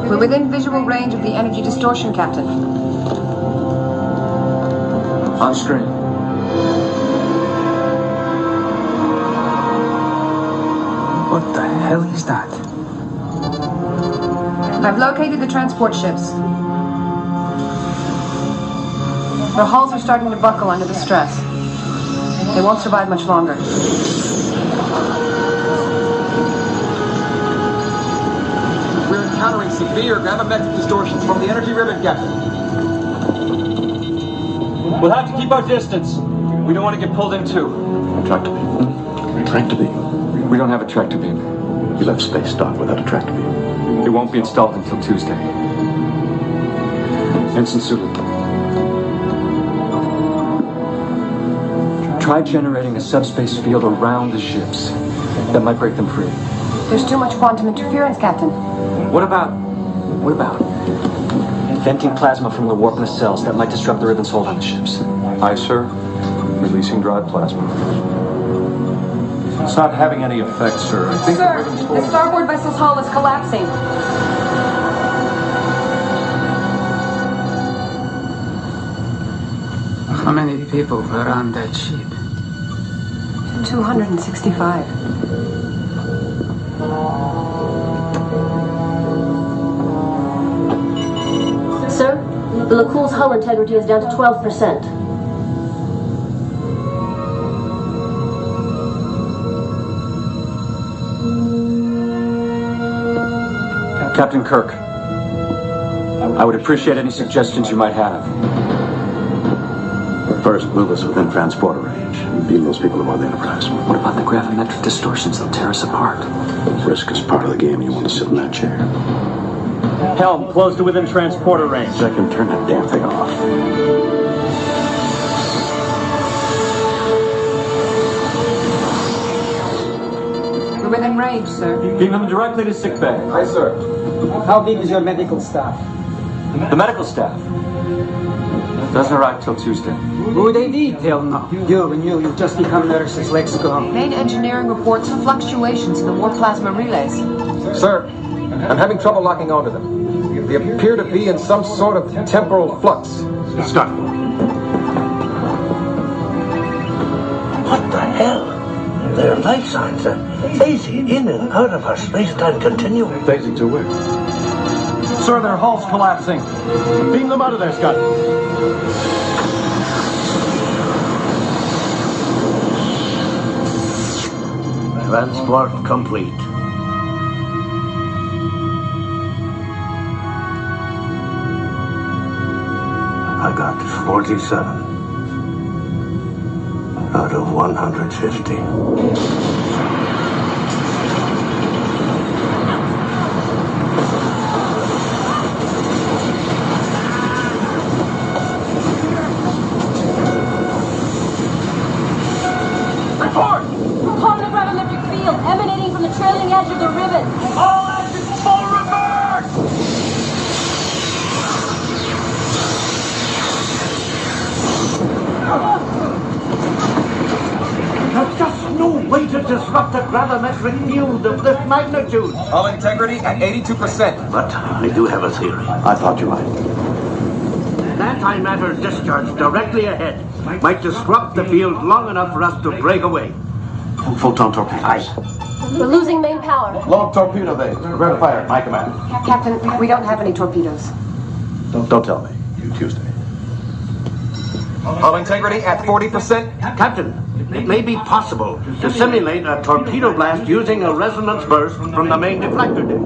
We're within visual range of the energy distortion, Captain. On screen. What the hell is that? I've located the transport ships. Their hulls are starting to buckle under the stress. They won't survive much longer. We're encountering severe gravimetric distortions from the energy ribbon, Captain. We'll have to keep our distance. We don't want to get pulled in too. Tractor beam. Tractor beam. We don't have a tractor beam. You left space dock without a tractor beam. It won't be installed until Tuesday. Ensign Sulu. Try generating a subspace field around the ships. That might break them free. There's too much quantum interference, Captain. What about venting plasma from the warp nacelles? That might disrupt the ribbon's hold on the ships. Aye, sir. Releasing drive plasma. It's not having any effect, sir. I think Sir, the starboard vessel's hull is collapsing. How many people were on that ship? 265. Sir, the LeCoul's hull integrity is down to 12%. Captain Kirk, I would appreciate any suggestions you might have. First, move us within transporter range. Beam those people aboard the Enterprise. What about the gravimetric distortions? They'll tear us apart. Risk is part of the game. You want to sit in that chair. Helm, close to within transporter range. Second, turn that damn thing off. We're within range, sir. Beam them directly to sickbay. Aye, sir. How big is your medical staff? The medical staff doesn't arrive till Tuesday. Who they detail now? You just become nurses, legs go. Main engineering reports fluctuations in the warp plasma relays. Sir, I'm having trouble locking onto them. They appear to be in some sort of temporal flux. Stop. What the hell? Their life signs are phasing in and out of our space-time continuum. Phasing to where? Sir, their hull's collapsing. Beam them out of there, Scott. Transport complete. I got 47 out of 150. Emanating from the trailing edge of the ribbon. All engines full reverse! There's just no way to disrupt a gravimetric field of this magnitude. Hull integrity at 82%. But I do have a theory. I thought you might. An antimatter discharge directly ahead might disrupt the field long enough for us to break away. Photon torpedoes. We're losing main power. Load torpedo base. Prepare to fire. My command. Captain, we don't have any torpedoes. Don't tell me. Tuesday. Hull integrity at 40%. Captain, it may be possible to simulate a torpedo blast using a resonance burst from the main deflector dish.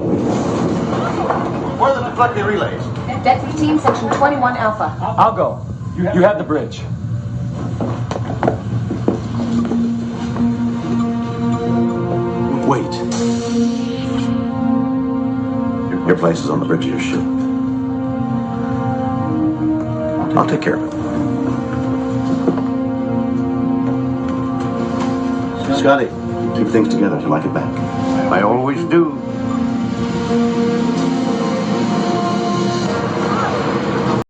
Where are the deflecting relays? Deck 15, section 21 Alpha. I'll go. You have the bridge. Wait. Your place is on the bridge of your ship. I'll take care of it. Scotty, keep things together till I get back. I always do.